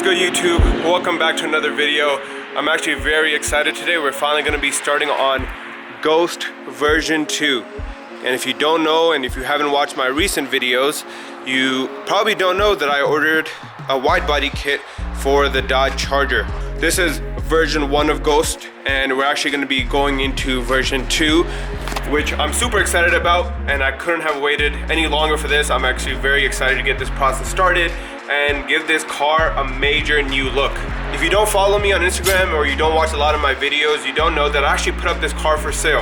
What's good, YouTube? Welcome back to another video. I'm actually very excited today. We're finally going to be starting on Ghost version 2. And if you don't know, and if you haven't watched my recent videos, you probably don't know that I ordered a wide body kit for the Dodge Charger. This is version 1 of Ghost, and we're actually going to be going into version 2, which I'm super excited about, and I couldn't have waited any longer for this. I'm actually very excited to get this process started and give this car a major new look. If you don't follow me on Instagram or you don't watch a lot of my videos, you don't know that I actually put up this car for sale.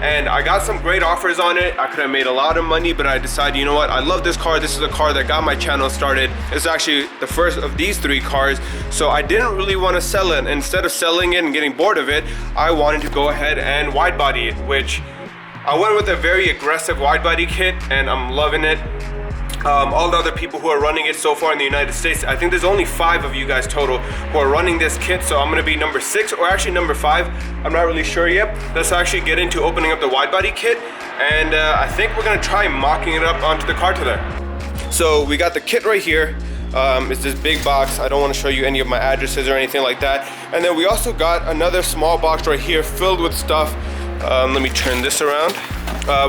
And I got some great offers on it. I could have made a lot of money, but I decided, you know what? I love this car. This is a car that got my channel started. It's actually the first of these 3 cars. So I didn't really want to sell it. Instead of selling it and getting bored of it, I wanted to go ahead and wide body it, which I went with a very aggressive wide body kit, and I'm loving it. All the other people who are running it so far in the United States, I think there's only 5 of you guys total who are running this kit, so I'm gonna be number 6 or actually number 5. I'm not really sure yet. Let's actually get into opening up the wide body kit, and I think we're gonna try mocking it up onto the car today. So we got the kit right here. It's this big box. I don't want to show you any of my addresses or anything like that. And then we also got another small box right here filled with stuff. Let me turn this around.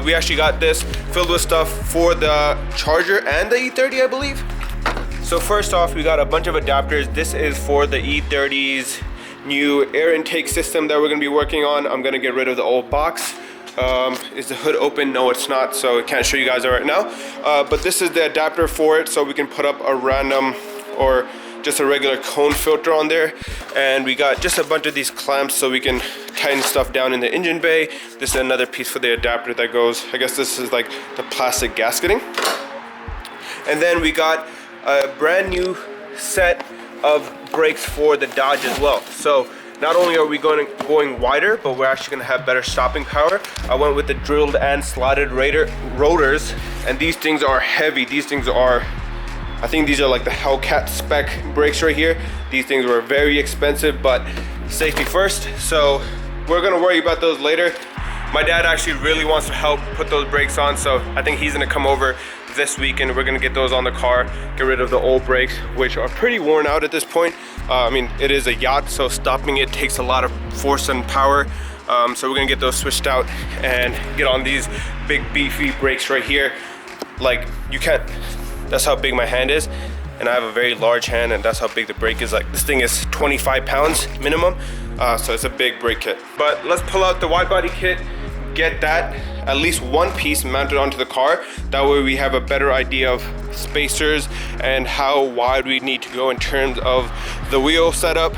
We actually got this filled with stuff for the Charger and the E30, I believe. So first off, we got a bunch of adapters. This is for the E30's new air intake system that we're going to be working on. I'm going to get rid of the old box. Is the hood open? No, it's not, so I can't show you guys that right now. But this is the adapter for it, so we can put up a random or just a regular cone filter on there. And we got just a bunch of these clamps so we can tighten stuff down in the engine bay. This is another piece for the adapter that goes, I guess this is like the plastic gasketing. And then we got a brand new set of brakes for the Dodge as well. So not only are we going wider, but we're actually gonna have better stopping power. I went with the drilled and slotted rotors, and these things are heavy. These things are, I think these are like the Hellcat spec brakes right here. These things were very expensive, but safety first. So we're gonna worry about those later. My dad actually really wants to help put those brakes on, so I think he's gonna come over this week and we're gonna get those on the car, get rid of the old brakes, which are pretty worn out at this point. I mean, it is a yacht, so stopping it takes a lot of force and power. So we're gonna get those switched out and get on these big beefy brakes right here. Like, you can't, that's how big my hand is, and I have a very large hand, and that's how big the brake is. Like, this thing is 25 pounds minimum, so it's a big brake kit. But let's pull out the wide body kit, get that at least one piece mounted onto the car. That way we have a better idea of spacers and how wide we need to go in terms of the wheel setup.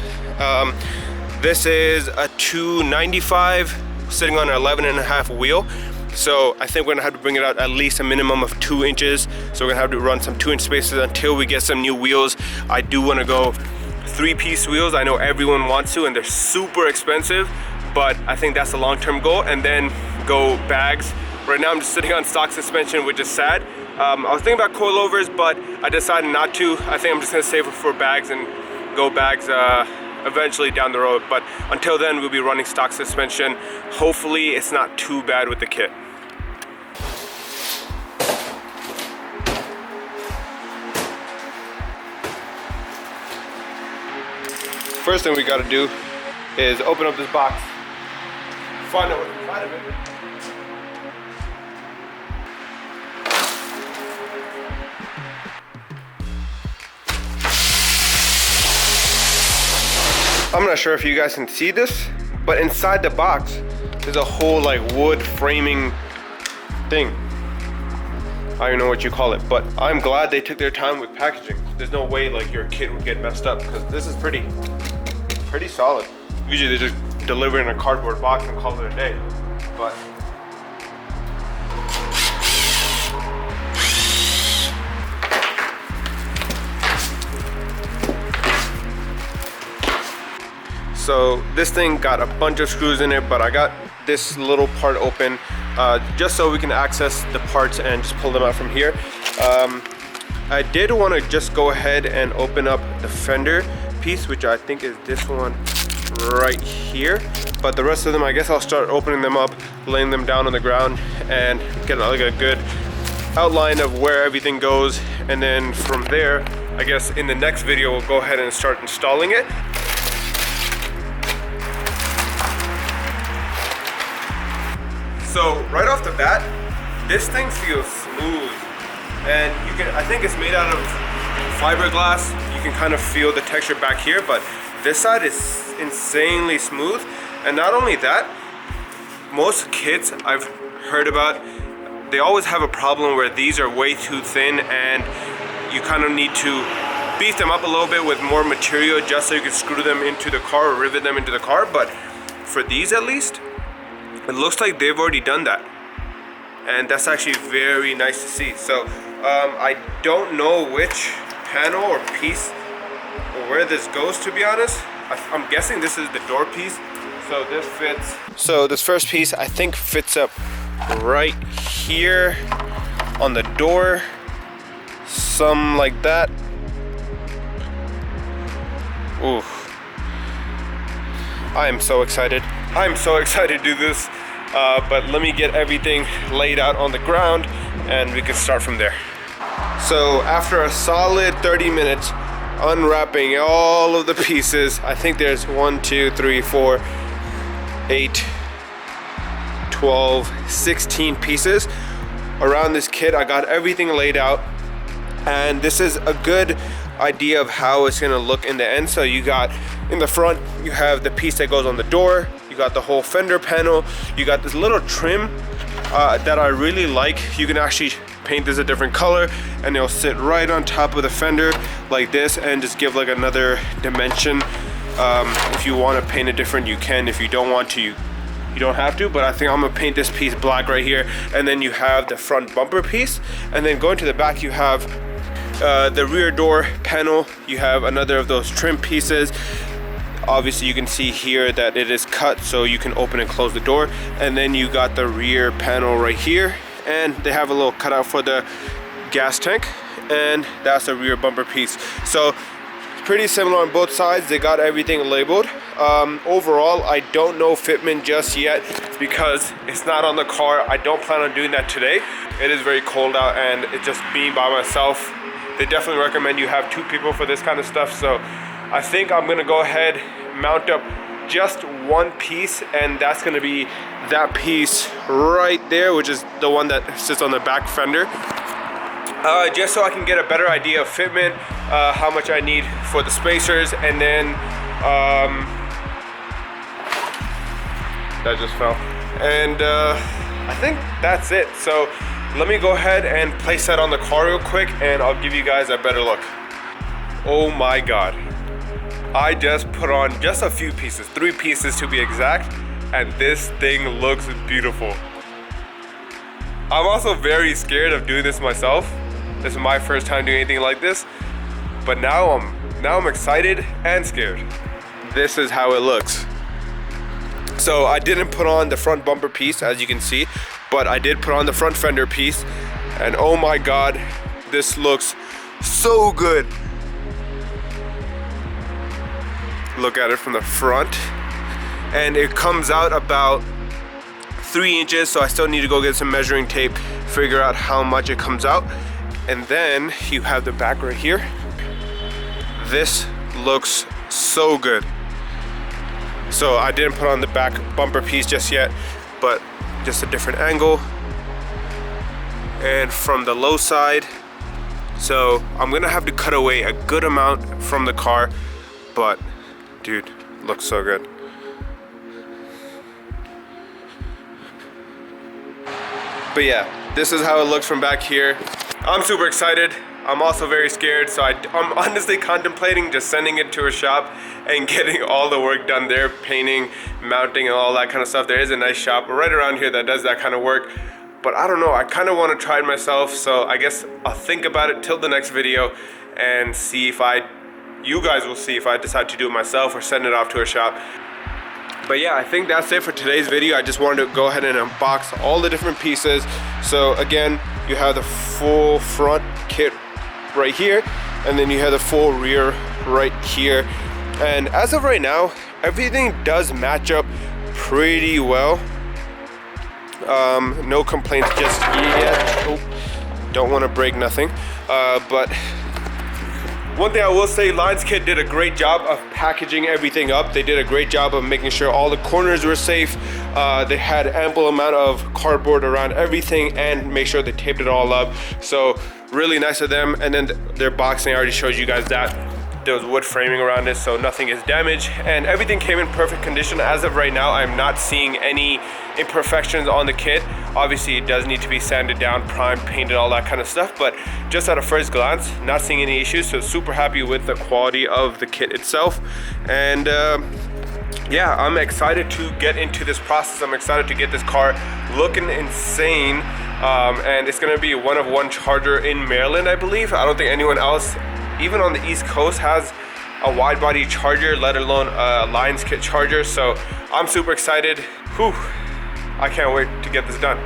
This is a 295 sitting on an 11.5 wheel. So I think we're gonna have to bring it out at least a minimum of 2 inches. So we're gonna have to run some 2-inch spacers until we get some new wheels. I do wanna go 3-piece wheels. I know everyone wants to, and they're super expensive, but I think that's a long-term goal. And then go bags. Right now I'm just sitting on stock suspension, which is sad. I was thinking about coilovers, but I decided not to. I think I'm just gonna save it for bags and go bags eventually down the road. But until then, we'll be running stock suspension. Hopefully it's not too bad with the kit. First thing we gotta do is open up this box, find out what's inside of it. I'm not sure if you guys can see this, but inside the box there's a whole like wood framing thing. I don't even know what you call it, but I'm glad they took their time with packaging. There's no way like your kit would get messed up, because this is pretty solid. Usually they just deliver in a cardboard box and call it a day, but so this thing got a bunch of screws in it, but I got this little part open just so we can access the parts and just pull them out from here. I did want to just go ahead and open up the fender piece, which I think is this one right here, but the rest of them, I guess I'll start opening them up, laying them down on the ground, and get like a good outline of where everything goes, and then from there I guess in the next video we'll go ahead and start installing it. So right off the bat, this thing feels smooth, and I think it's made out of fiberglass. You can kind of feel the texture back here, but this side is insanely smooth. And not only that, most kids I've heard about, they always have a problem where these are way too thin, and you kind of need to beef them up a little bit with more material just so you can screw them into the car or rivet them into the car. But for these, at least, it looks like they've already done that, and that's actually very nice to see. So I don't know which panel or piece or where this goes, to be honest. I'm guessing this is the door piece, so this fits. So this first piece I think fits up right here on the door, some like that. Ooh, I am so excited. I'm so excited to do this, but let me get everything laid out on the ground and we can start from there. So after a solid 30 minutes unwrapping all of the pieces, I think there's 1, 2, 3, 4, 8, 12, 16 pieces around this kit. I got everything laid out, and this is a good idea of how it's gonna look in the end. So you got in the front, you have the piece that goes on the door, you got the whole fender panel, you got this little trim that I really like. You can actually paint this a different color and it'll sit right on top of the fender like this and just give like another dimension. If you want to paint it different, you can. If you don't want to, you don't have to, but I think I'm gonna paint this piece black right here. And then you have the front bumper piece, and then going to the back you have the rear door panel. You have another of those trim pieces. Obviously you can see here that it is cut so you can open and close the door, and then you got the rear panel right here, and they have a little cutout for the gas tank, and that's the rear bumper piece. So pretty similar on both sides. They got everything labeled. Overall, I don't know fitment just yet because it's not on the car. I don't plan on doing that today. It is very cold out, and it's just being by myself. They definitely recommend you have 2 people for this kind of stuff. So I think I'm gonna go ahead, mount up just one piece, and that's gonna be that piece right there, which is the one that sits on the back fender. Just so I can get a better idea of fitment, how much I need for the spacers, and then that just fell. And I think that's it. So let me go ahead and place that on the car real quick, and I'll give you guys a better look. Oh my God. I just put on just a few pieces, 3 pieces to be exact, and this thing looks beautiful. I'm also very scared of doing this myself. This is my first time doing anything like this, but now I'm excited and scared. This is how it looks. So I didn't put on the front bumper piece, as you can see, but I did put on the front fender piece, and oh my God, this looks so good. Look at it from the front, and it comes out about 3 inches, so I still need to go get some measuring tape, figure out how much it comes out. And then you have the back right here. This looks so good. So I didn't put on the back bumper piece just yet, but just a different angle and from the low side. So I'm gonna have to cut away a good amount from the car, but dude, looks so good. But yeah, this is how it looks from back here. I'm super excited. I'm also very scared, so I'm honestly contemplating just sending it to a shop and getting all the work done there, painting, mounting, and all that kind of stuff. There is a nice shop right around here that does that kind of work, but I don't know, I kind of want to try it myself, so I guess I'll think about it till the next video and see if you guys will see if I decide to do it myself or send it off to a shop. But yeah, I think that's it for today's video. I just wanted to go ahead and unbox all the different pieces. So again, you have the full front kit right here, and then you have the full rear right here. And as of right now, everything does match up pretty well. No complaints just yet. Oh, don't want to break nothing. But One thing I will say, Lions-Kit did a great job of packaging everything up. They did a great job of making sure all the corners were safe. They had ample amount of cardboard around everything and make sure they taped it all up. So really nice of them. And then their boxing, I already showed you guys that. There was wood framing around it, so nothing is damaged, and everything came in perfect condition. As of right now, I'm not seeing any imperfections on the kit. Obviously, it does need to be sanded down, primed, painted, all that kind of stuff, but just at a first glance, not seeing any issues. So super happy with the quality of the kit itself. And yeah, I'm excited to get into this process. I'm excited to get this car looking insane. And it's gonna be a one-of-one charger in Maryland, I believe. I don't think anyone else, even on the East Coast, has a wide body charger, let alone a Lions-Kit charger. So I'm super excited. Whew, I can't wait to get this done.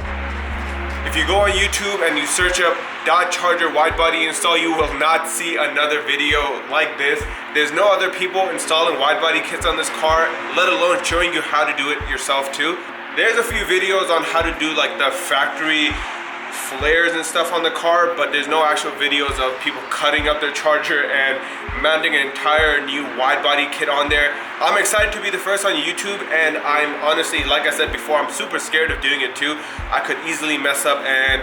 If you go on YouTube and you search up Dodge Charger wide body install, you will not see another video like this. There's no other people installing wide body kits on this car, let alone showing you how to do it yourself too. There's a few videos on how to do like the factory flares and stuff on the car, but there's no actual videos of people cutting up their charger and mounting an entire new wide body kit on there. I'm excited to be the first on YouTube, and I'm honestly, like I said before, I'm super scared of doing it too. I could easily mess up and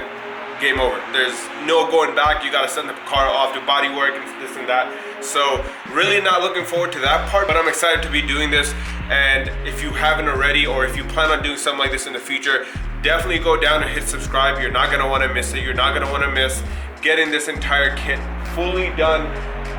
game over. There's no going back. You gotta send the car off to body work and this and that. So really not looking forward to that part, but I'm excited to be doing this. And if you haven't already, or if you plan on doing something like this in the future, definitely go down and hit subscribe. You're not gonna wanna miss it. You're not gonna wanna miss getting this entire kit fully done.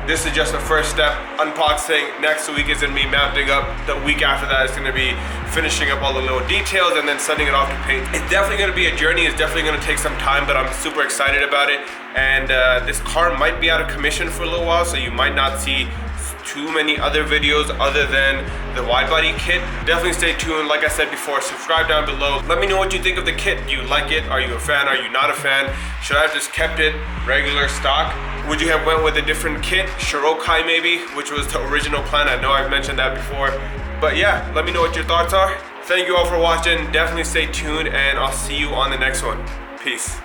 This is just the first step, unboxing. Next week is gonna be mounting up. The week after that is gonna be finishing up all the little details and then sending it off to paint. It's definitely gonna be a journey. It's definitely gonna take some time, but I'm super excited about it. And this car might be out of commission for a little while, so you might not see too many other videos other than the wide body kit. Definitely stay tuned. Like I said before, subscribe down below. Let me know what you think of the kit. Do you like it? Are you a fan? Are you not a fan? Should I have just kept it regular stock? Would you have went with a different kit? Shirokai maybe, which was the original plan. I know I've mentioned that before. But yeah, let me know what your thoughts are. Thank you all for watching. Definitely stay tuned, and I'll see you on the next one. Peace.